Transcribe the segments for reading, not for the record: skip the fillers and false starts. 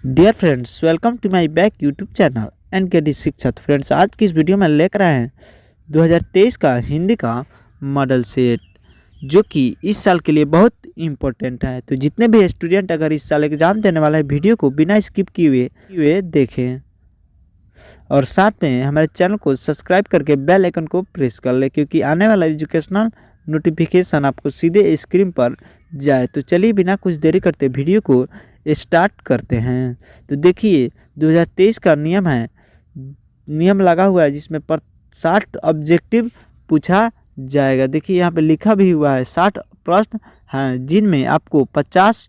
Dear friends, welcome to my back YouTube channel and K D Shiksha. Friends, आज की इस video में लेकर आए हैं 2023 का हिंदी का मॉडल सेट, जो कि इस साल के लिए बहुत इम्पोर्टेंट है। तो जितने भी स्टूडेंट अगर इस साल एग्जाम देने वाला है, वीडियो को बिना स्किप किए हुए देखें और साथ में हमारे चैनल को सब्सक्राइब करके बेल आइकन को प्रेस कर ले, क्योंकि आने वाला एजुकेशनल नोटिफिकेशन आपको सीधे स्क्रीन पर जाए। तो चलिए बिना कुछ देरी करते वीडियो को स्टार्ट करते हैं। तो देखिए 2023 का नियम लगा हुआ है, जिसमें 60 ऑब्जेक्टिव पूछा जाएगा। देखिए यहाँ पे लिखा भी हुआ है 60 प्रश्न हैं, जिनमें आपको 50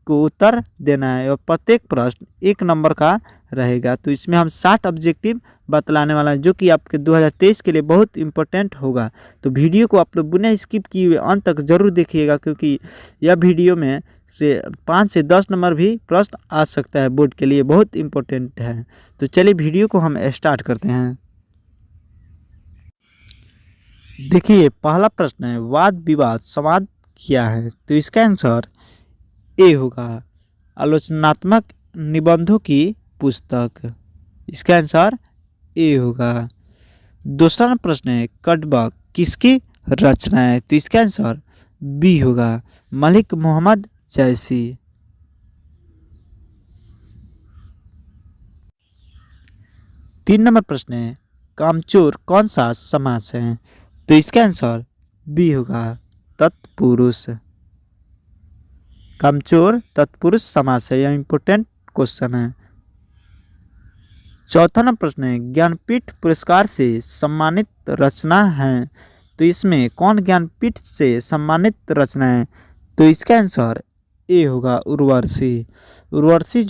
को उत्तर देना है और प्रत्येक प्रश्न 1 नंबर का रहेगा। तो इसमें हम 60 ऑब्जेक्टिव बतलाने वाला है, जो कि आपके 2023 के लिए बहुत इंपॉर्टेंट होगा। तो वीडियो को आप लोग बिना स्किप किए हुए अंत तक जरूर देखिएगा, क्योंकि यह वीडियो में से 5 से 10 नंबर भी प्रश्न आ सकता है, बोर्ड के लिए बहुत इंपॉर्टेंट है। तो चलिए वीडियो को हम स्टार्ट करते हैं। देखिए पहला प्रश्न है, वाद विवाद संवाद क्या है? तो इसका आंसर ए होगा, आलोचनात्मक निबंधों की पुस्तक। इसका आंसर ए होगा। दूसरा प्रश्न है, कटबा किसकी रचना है? तो इसका आंसर बी होगा, मलिक मोहम्मद जैसी। 3 नंबर प्रश्न है, कामचोर कौन सा समास है? तो इसका आंसर बी होगा, तत्पुरुष। कामचोर तत्पुरुष समास है, यह इंपॉर्टेंट क्वेश्चन है। चौथा नंबर प्रश्न है, ज्ञानपीठ पुरस्कार से सम्मानित रचना है? तो इसमें कौन ज्ञानपीठ से सम्मानित रचना है? तो इसका आंसर ए होगा, उर्वशी। उर्वशी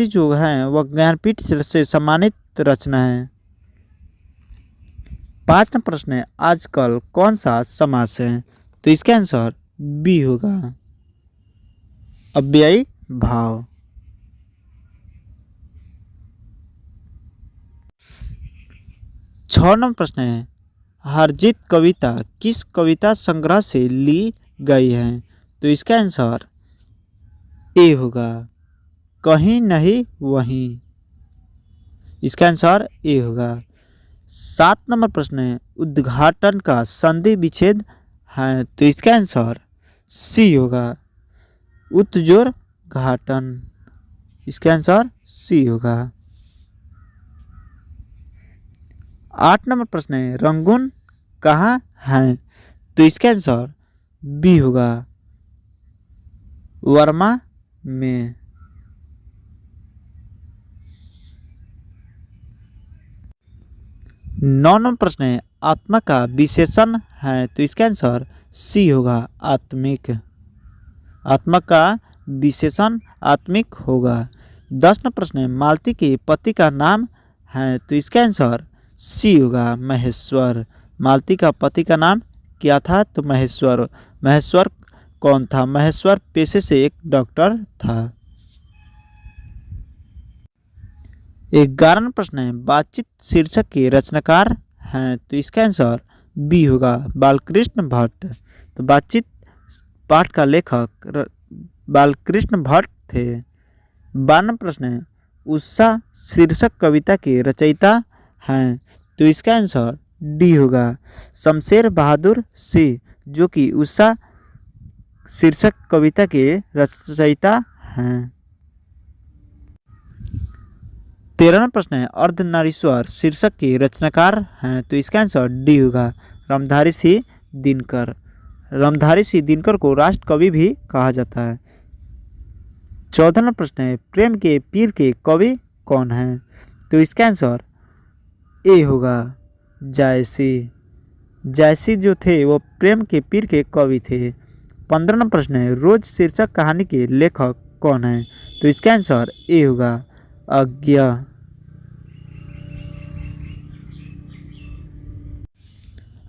जो है वह ज्ञानपीठ से सम्मानित रचना है। 5 नंबर प्रश्न है, आजकल कौन सा समास है? तो इसका आंसर बी होगा, अव्ययी भाव। 6 नंबर प्रश्न है, हारजीत कविता किस कविता संग्रह से ली गई है? तो इसका आंसर ए होगा, कहीं नहीं वहीं। इसका आंसर ए होगा। 7 नंबर प्रश्न है, उद्घाटन का संधि विच्छेद है? तो इसका आंसर सी होगा, उत्जोर घाटन। इसका आंसर सी होगा। 8 नंबर प्रश्न है, रंगून कहाँ है? तो इसका आंसर बी होगा, वर्मा में। 9 नंबर प्रश्न है, आत्मा का विशेषण है? तो इसका आंसर सी होगा, आत्मिक। आत्मा का विशेषण आत्मिक होगा। 10 नंबर प्रश्न है, मालती के पति का नाम है? तो इसका आंसर सी होगा, महेश्वर। मालती का पति का नाम क्या था? तो महेश्वर। महेश्वर कौन था? महेश्वर पेशे से एक डॉक्टर था। 11 नंबर प्रश्न है, बातचीत शीर्षक के रचनाकार हैं? तो इसका आंसर बी होगा, बालकृष्ण भट्ट। तो बातचीत पाठ का लेखक बालकृष्ण भट्ट थे। 12 नंबर प्रश्न है, उषा शीर्षक कविता के रचयिता हैं? तो इसका आंसर डी होगा, शमशेर बहादुर सिंह, जो कि उषा शीर्षक कविता के रचयिता हैं। 13वां प्रश्न है, अर्धनारीश्वर शीर्षक के रचनाकार हैं? तो इसका आंसर डी होगा, रामधारी सिंह दिनकर। रामधारी सिंह दिनकर को राष्ट्र कवि भी कहा जाता है। 14वां प्रश्न है, प्रेम के पीर के कवि कौन हैं? तो इसका आंसर ए होगा, जायसी। जायसी जो थे वो प्रेम के पीर के कवि थे। 15वां प्रश्न है, रोज शीर्षक कहानी के लेखक कौन है? तो इसका आंसर ए होगा, आज्ञा।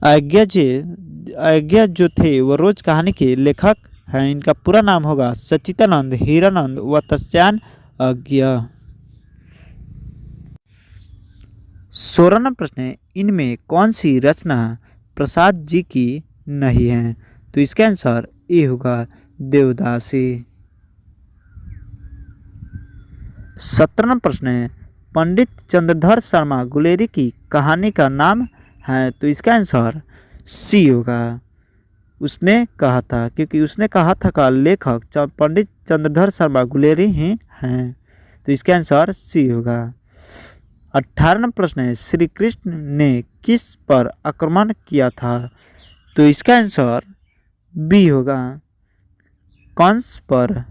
आज्ञा जो थे वो रोज कहानी के लेखक हैं। इनका पूरा नाम होगा सच्चिदानंद हीरानंद व तस्यान आज्ञा। 16वां प्रश्न है, इनमें कौन सी रचना प्रसाद जी की नहीं है? तो इसका आंसर ए होगा, देवदासी। 17वां प्रश्न है, पंडित चंद्रधर शर्मा गुलेरी की कहानी का नाम है, तो इसका आंसर सी होगा। उसने कहा था, क्योंकि उसने कहा था का लेखक पंडित चंद्रधर शर्मा गुलेरी ही हैं, तो इसका आंसर सी होगा। 18वां प्रश्न है, श्री कृष्ण ने किस पर आक्रमण किया था, तो इसका आंसर बी होगा, कंस पर।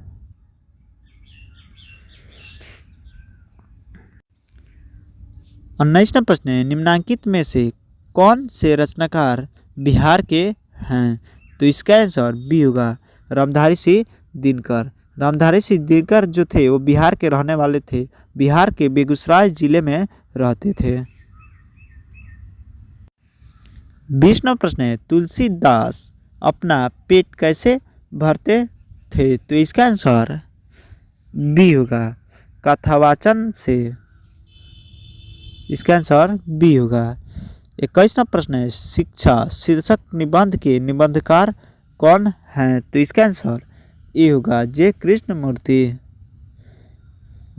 19वां प्रश्न है, निम्नलिखित में से कौन से रचनाकार बिहार के हैं, तो इसका आंसर बी होगा, रामधारी सिंह दिनकर। रामधारी सिंह दिनकर जो थे वो बिहार के रहने वाले थे, बिहार के बेगूसराय जिले में रहते थे। 20वां प्रश्न है, तुलसीदास अपना पेट कैसे भरते थे, तो इसका आंसर बी होगा, कथावाचन से। इसका आंसर बी होगा। 21वां प्रश्न है, शिक्षा शीर्षक निबंध के निबंधकार कौन हैं, तो इसका आंसर ए होगा, जे कृष्णमूर्ति।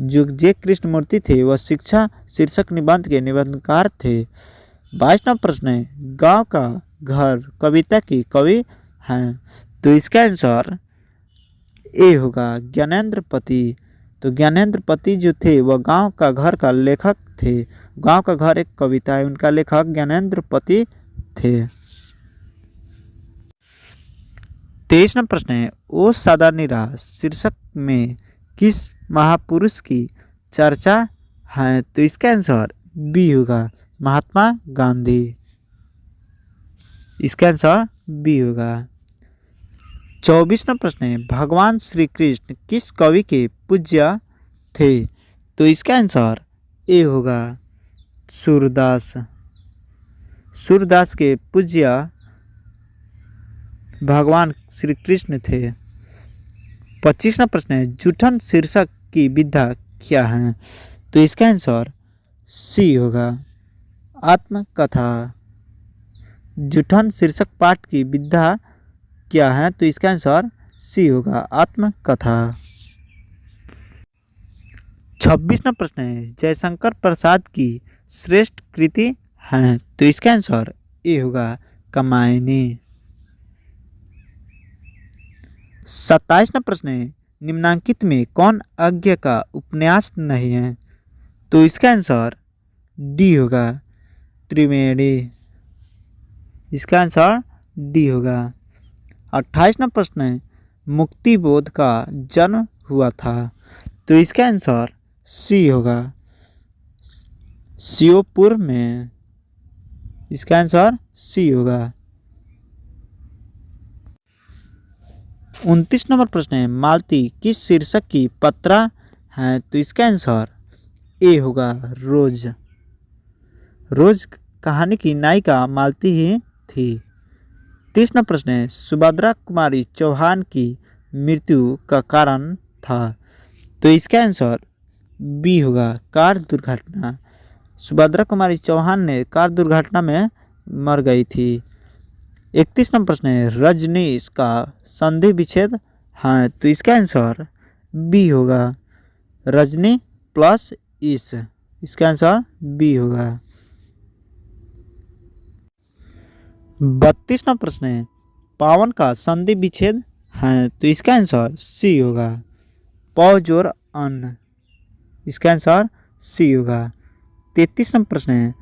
जो जे कृष्णमूर्ति थे वह शिक्षा शीर्षक निबंध के निबंधकार थे। 22वां प्रश्न है, गांव का घर कविता की कवि हैं, तो इसका आंसर ए होगा, ज्ञानेंद्र पति। तो ज्ञानेंद्र पति जो थे वह गांव का घर का लेखक थे। गांव का घर एक कविता है, उनका लेखक ज्ञानेंद्र पति थे। 23वां प्रश्न है, ओ सादा निराश शीर्षक में किस महापुरुष की चर्चा है, तो इसका आंसर बी होगा, महात्मा गांधी। इसका आंसर बी होगा। 24वां प्रश्न है, भगवान श्री कृष्ण किस कवि के पूज्य थे, तो इसका आंसर ए होगा, सूरदास। सूरदास के पूज्य भगवान श्री कृष्ण थे। 25वां प्रश्न है, जूठन शीर्षक की विधा क्या है, तो इसका आंसर सी होगा, आत्मकथा। जूठन शीर्षक पाठ की विधा क्या है, तो इसका आंसर सी होगा, आत्मकथा। 26वां प्रश्न है, जयशंकर प्रसाद की श्रेष्ठ कृति है, तो इसका आंसर ए होगा, कामायनी। 27वां प्रश्न है, निम्नलिखित में कौन अज्ञ का उपन्यास नहीं है, तो इसका आंसर डी होगा, त्रिवेणी। इसका आंसर डी होगा। 28वां प्रश्न है, मुक्ति बोध का जन्म हुआ था, तो इसका आंसर सी होगा, श्योपुर में। इसका आंसर सी होगा। 29 नंबर प्रश्न है, मालती किस शीर्षक की पत्रा है, तो इसका आंसर ए होगा, रोज। रोज कहानी की नायिका मालती ही थी। 30वां प्रश्न है, सुभद्रा कुमारी चौहान की मृत्यु का कारण था, तो इसका आंसर बी होगा, कार दुर्घटना। सुभद्रा कुमारी चौहान ने कार दुर्घटना में मर गई थी। 31 नंबर प्रश्न है, रजनीश का संधि विच्छेद है, तो इसका आंसर बी होगा, रजनी प्लस इस। इसका आंसर बी होगा। 32वां प्रश्न है, पावन का संधि विच्छेद है, तो इसका आंसर सी होगा, पौ जोर अन्न। इसका आंसर सी होगा। 33वां प्रश्न है,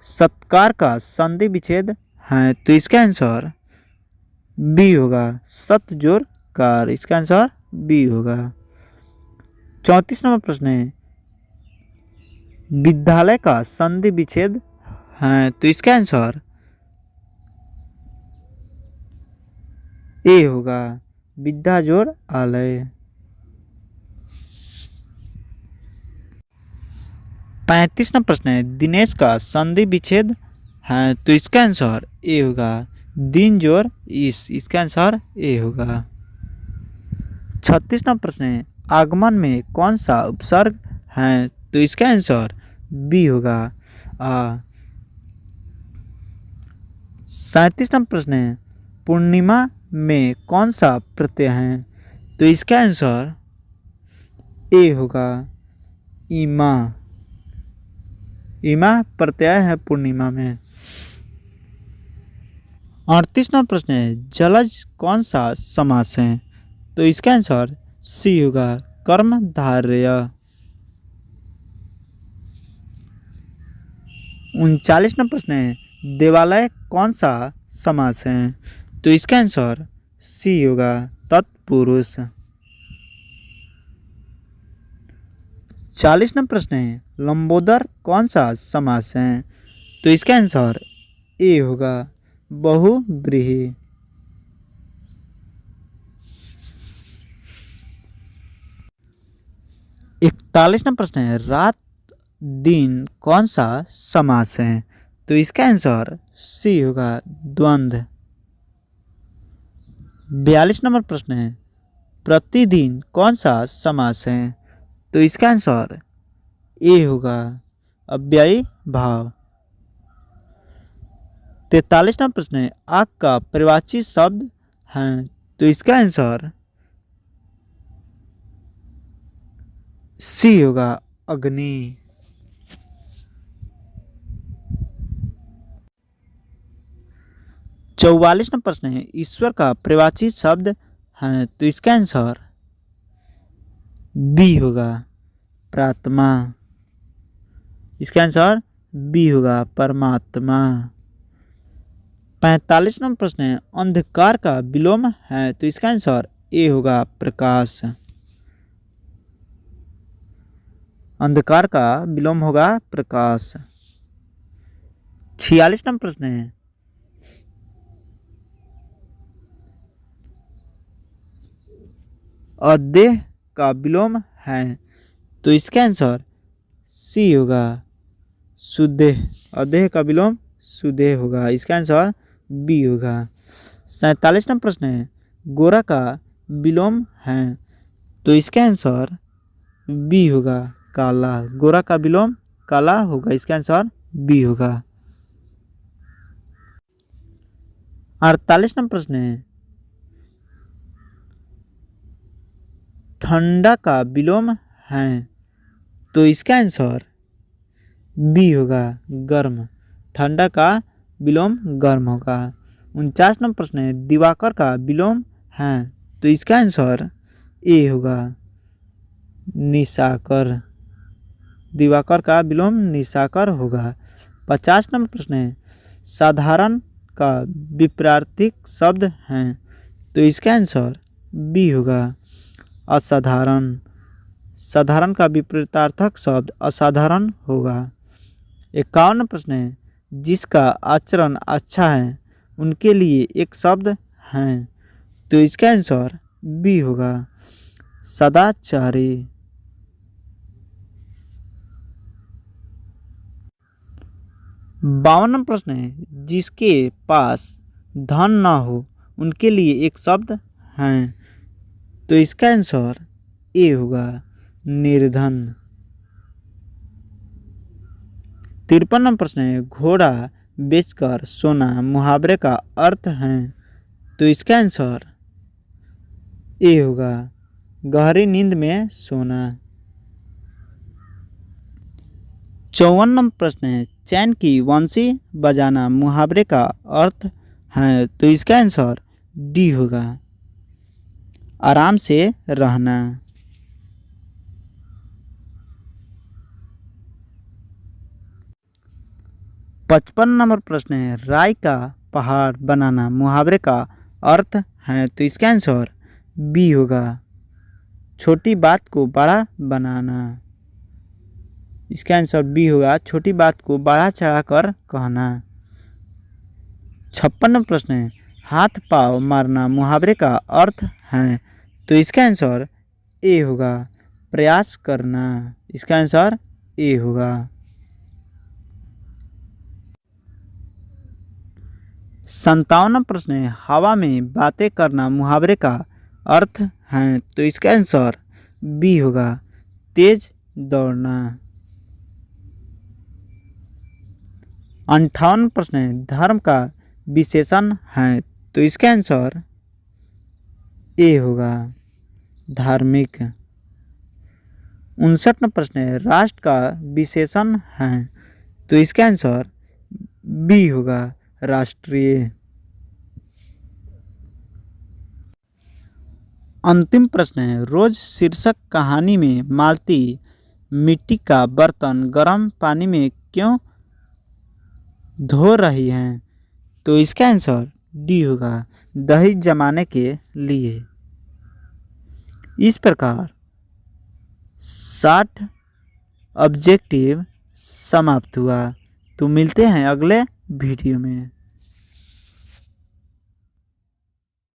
सत्कार का संधि विच्छेद है, तो इसका आंसर बी होगा, सत जोर कार। इसका आंसर बी होगा। 34 नंबर प्रश्न है, विद्यालय का संधि विच्छेद है, तो इसका आंसर ए होगा, विद्या जोड़ आलय। 35वां प्रश्न है, दिनेश का संधि विच्छेद है, तो इसका आंसर ए होगा, दिन जोड़ इस। इसका आंसर ए होगा। 36वां प्रश्न है, आगमन में कौन सा उपसर्ग है, तो इसका आंसर बी होगा, आ। 37वां प्रश्न है, पूर्णिमा में कौन सा प्रत्यय है, तो इसका आंसर ए होगा, ईमा। ईमा प्रत्यय है पूर्णिमा में। 38वां प्रश्न है, जलज कौन सा समास है? तो इसका आंसर सी होगा, कर्मधारय। 39वां प्रश्न है, देवालय कौन सा समास है? तो इसका आंसर सी होगा, तत्पुरुष। 40वां प्रश्न है, लंबोदर कौन सा समास है? तो इसका आंसर ए होगा, बहुव्रीहि। 41वां प्रश्न है, रात दिन कौन सा समास है? तो इसका आंसर सी होगा, द्वंद्व। 42 नंबर प्रश्न है, प्रतिदिन कौन सा समास है? तो इसका आंसर ए होगा, अव्ययी भाव। 43वां प्रश्न है, आग का परिवाची शब्द है? तो इसका आंसर सी होगा, अग्नि। 44वां प्रश्न है, ईश्वर का परिवाची शब्द है? तो इसका आंसर बी होगा, प्रात्मा। इसका आंसर बी होगा, परमात्मा। 45वां प्रश्न है, अंधकार का विलोम है? तो इसका आंसर ए होगा, प्रकाश। अंधकार का विलोम होगा, प्रकाश। 46वां प्रश्न है, अदेह का विलोम है? तो इसका आंसर सी होगा, सुदेह। अदेह का विलोम सुदेह होगा। इसका आंसर बी होगा। 47वां प्रश्न है, गोरा का विलोम है? तो इसका आंसर बी होगा, काला। गोरा का विलोम काला होगा। इसका आंसर बी होगा। 48वां प्रश्न है, ठंडा का विलोम है? तो इसका आंसर बी होगा, गर्म। ठंडा का विलोम गर्म होगा। 49वां प्रश्न है, दिवाकर का विलोम है? तो इसका आंसर ए होगा, निशाकर। दिवाकर का विलोम निशाकर होगा। 50वां प्रश्न है, साधारण का विपरीत शब्द है? तो इसका आंसर बी होगा, असाधारण। साधारण का विपरीतार्थक शब्द असाधारण होगा। 51वां प्रश्न है, जिसका आचरण अच्छा है उनके लिए एक शब्द है? तो इसका आंसर बी होगा, सदाचारी। 52वां प्रश्न है, जिसके पास धन ना हो उनके लिए एक शब्द है? तो इसका आंसर ए होगा, निर्धन। 53वां प्रश्न है, घोड़ा बेचकर सोना मुहावरे का अर्थ है? तो इसका आंसर ए होगा, गहरी नींद में सोना। 54वां प्रश्न है, चैन की बंसी बजाना मुहावरे का अर्थ है? तो इसका आंसर डी होगा, आराम से रहना। 55 नंबर प्रश्न है, राई का पहाड़ बनाना मुहावरे का अर्थ है? तो इसका आंसर बी होगा, छोटी बात को बड़ा बनाना। इसका आंसर बी होगा, छोटी बात को बढ़ा चढ़ा कर कहना। 56वां प्रश्न है, हाथ पाँव मारना मुहावरे का अर्थ है? तो इसका आंसर ए होगा, प्रयास करना। इसका आंसर ए होगा। 57वां प्रश्न है, हवा में बातें करना मुहावरे का अर्थ है? तो इसका आंसर बी होगा, तेज दौड़ना। 58वां प्रश्न है, धर्म का विशेषण है? तो इसका आंसर ए होगा, धार्मिक। 59वां प्रश्न है, राष्ट्र का विशेषण है। तो इसका आंसर बी होगा, राष्ट्रीय। अंतिम प्रश्न है, रोज शीर्षक कहानी में मालती मिट्टी का बर्तन गर्म पानी में क्यों धो रही हैं? तो इसका आंसर डी होगा, दही जमाने के लिए। इस प्रकार 60 ऑब्जेक्टिव समाप्त हुआ। तो मिलते हैं अगले वीडियो में।